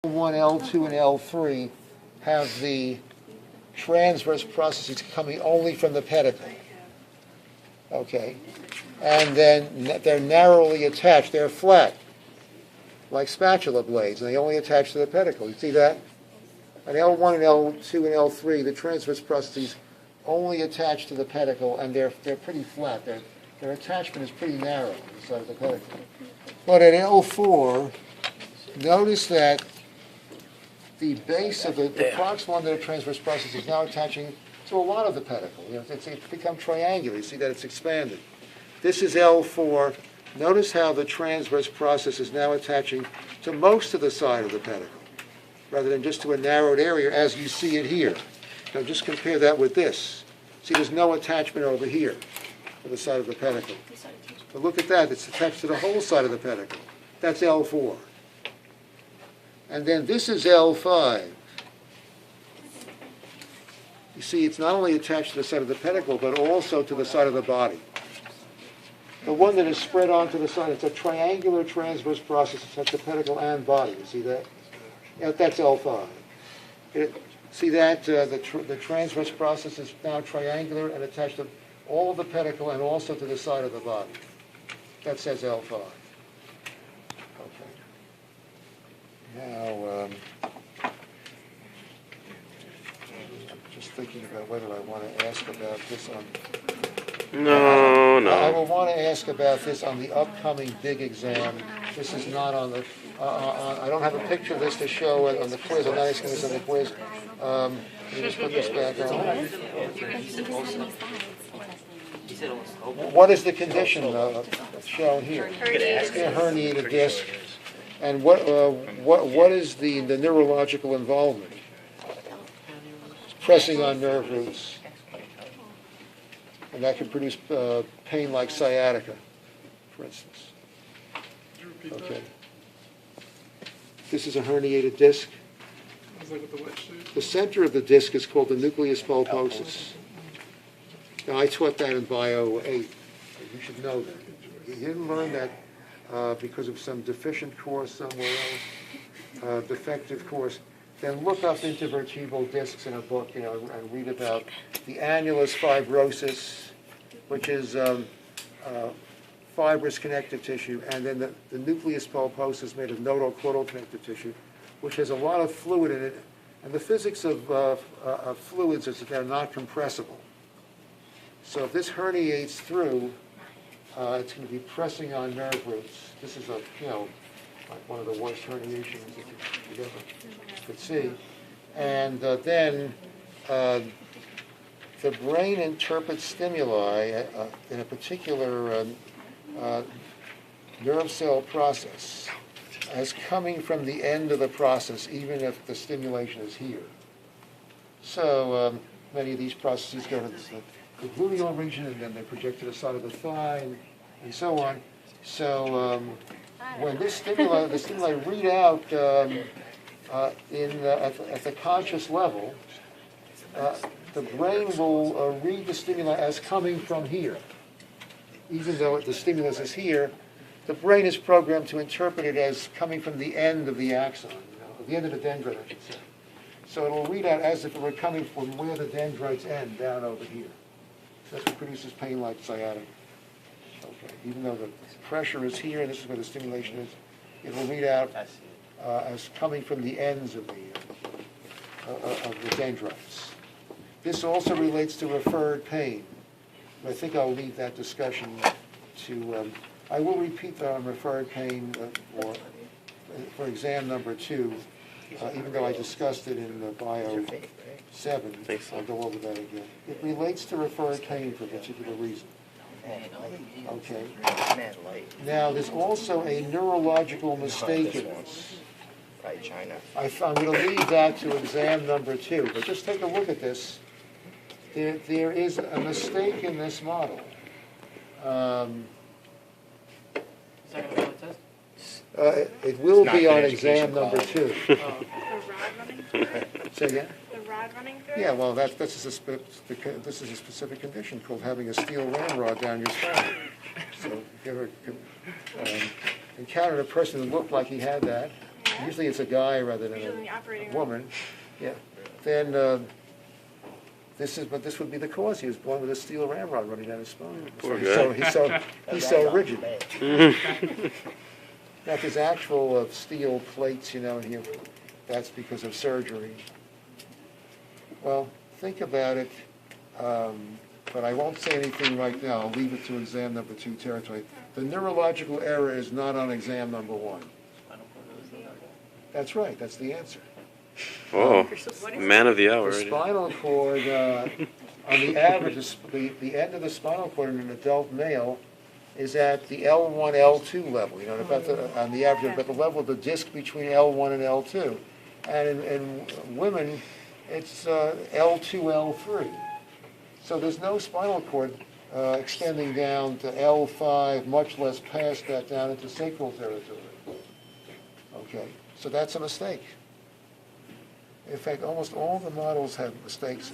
L1, L2, and L3 have the transverse processes coming only from the pedicle. Okay? And then they're narrowly attached. They're flat, like spatula blades, and they only attach to the pedicle. You see that? On L1 and L2 and L3, the transverse processes only attach to the pedicle, and they're pretty flat. Their attachment is pretty narrow on the side of the pedicle. But at L4, notice that the base of the proximal end of the transverse process is now attaching to a lot of the pedicle. It's become triangular. You see that it's expanded. This is L4. Notice how the transverse process is now attaching to most of the side of the pedicle, rather than just to a narrowed area as you see it here. Now just compare that with this. See, there's no attachment over here to the side of the pedicle. But look at that. It's attached to the whole side of the pedicle. That's L4. And then this is L5. You see, it's not only attached to the side of the pedicle, but also to the side of the body. The one that is spread onto the side, it's a triangular transverse process. It's at the pedicle and body. You see that? Yeah, that's L5. See that? The transverse process is now triangular and attached to all of the pedicle and also to the side of the body. That says L5. Okay. Now, just thinking about whether I want to ask about this on... No. I will want to ask about this on the upcoming big exam. This is not on the... I don't have a picture of this to show on the quiz. I'm not asking this on the quiz. Let me just put this back on. What is the condition shown here? A herniated disc. And what is the neurological involvement? Pressing on nerve roots. And that can produce pain like sciatica, for instance. Okay. This is a herniated disc. The center of the disc is called the nucleus pulposus. Now, I taught that in Bio 8. You should know that. You didn't learn that because of some deficient course somewhere else, defective course. Then look up intervertebral discs in a book, and read about the annulus fibrosus, which is fibrous connective tissue, and then the nucleus pulposus made of nodal caudal connective tissue, which has a lot of fluid in it. And the physics of fluids is that they're not compressible. So if this herniates through, it's going to be pressing on nerve roots. This is like one of the worst herniations that you ever could see. And then the brain interprets stimuli in a particular nerve cell process as coming from the end of the process, even if the stimulation is here. So many of these processes go to the gluteal region, and then they project to the side of the thigh, and so on. So when the stimuli read out at the conscious level, the brain will read the stimuli as coming from here. Even though the stimulus is here, the brain is programmed to interpret it as coming from the end of the axon, the end of the dendrite, I should say. So it will read out as if it were coming from where the dendrites end, down over here. That's what produces pain like sciatica. Okay. Even though the pressure is here, and this is where the stimulation is, it will read out as coming from the ends of the dendrites. This also relates to referred pain. I think I'll leave that discussion to... I will repeat that on referred pain for exam number 2, even though I discussed it in Bio 7. I'll go over that again. It relates to referred pain for a particular reason. Okay. Now, there's also a neurological mistake in this. I'm going to leave that to exam number 2, but just take a look at this. There is a mistake in this model. It will be on exam number 2. The rod running through it? Say again? The rod running through it? Yeah, well, this is a specific condition called having a steel ramrod down your spine. So if you ever encountered a person who looked like he had that, usually it's a guy rather than Usually in the a operating room. woman, yeah, then this would be the cause. He was born with a steel ramrod running down his spine. Poor He's so rigid. Now, if there's actual steel plates, in here, that's because of surgery. Well, think about it, but I won't say anything right now. I'll leave it to exam number 2 territory. The neurological error is not on exam number 1. That's right, that's the answer. Oh, What is man of the hour. The spinal cord, on the average, the end of the spinal cord in an adult male is at the L1, L2 level, on the average, about the level of the disc between L1 and L2. And in women, it's L2, L3. So there's no spinal cord extending down to L5, much less past that down into sacral territory. Okay, so that's a mistake. In fact, almost all the models have mistakes